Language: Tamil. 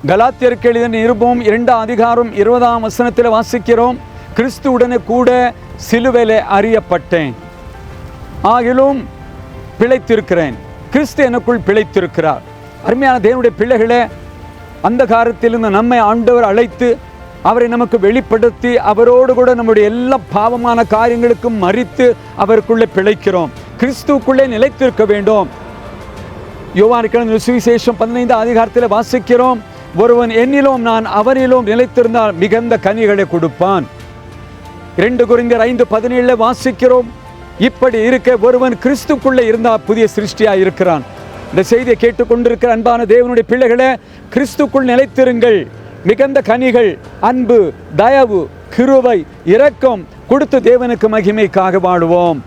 கலாத்தியருக்கு எழுதின நிருபம் 2ஆம் அதிகாரம் 20ஆம் வசனத்தில் வாசிக்கிறோம், கிறிஸ்துவுடனே கூட சிலுவையிலே அறியப்பட்டேன், ஆகிலும் பிழைத்திருக்கிறேன், கிறிஸ்து எனக்குள் பிழைத்திருக்கிறார். அருமையான தேவனுடைய பிள்ளைகளே, அந்த காலத்திலிருந்து நம்மை ஆண்டவர் அழைத்து அவரை நமக்கு வெளிப்படுத்தி அவரோடு கூட நம்முடைய எல்லா பாவமான காரியங்களுக்கும் மறித்து அவருக்குள்ளே பிழைக்கிறோம், கிறிஸ்துவுக்குள்ளே நிலைத்திருக்க வேண்டும். யோவானுக்கு சுவிசேஷம் 15ஆம் அதிகாரத்தில் வாசிக்கிறோம், ஒருவன் என்னிலும் நான் அவனிலும் நிலைத்திருந்தால் மிகுந்த கனிகளை கொடுப்பான். 2 கொரிந்தியர் 5:17 வாசிக்கிறோம், இப்படி இருக்க ஒருவன் கிறிஸ்துக்குள்ளே இருந்தால் புதிய சிருஷ்டியாக இருக்கிறான். இந்த செய்தியை கேட்டுக்கொண்டிருக்கிற அன்பான தேவனுடைய பிள்ளைகளே, கிறிஸ்துக்குள் நிலைத்திருங்கள். மிகுந்த கனிகள், அன்பு, தயவு, கிருபை, இரக்கம் கொடுத்து தேவனுக்கு மகிமைக்காக வாழுவோம்.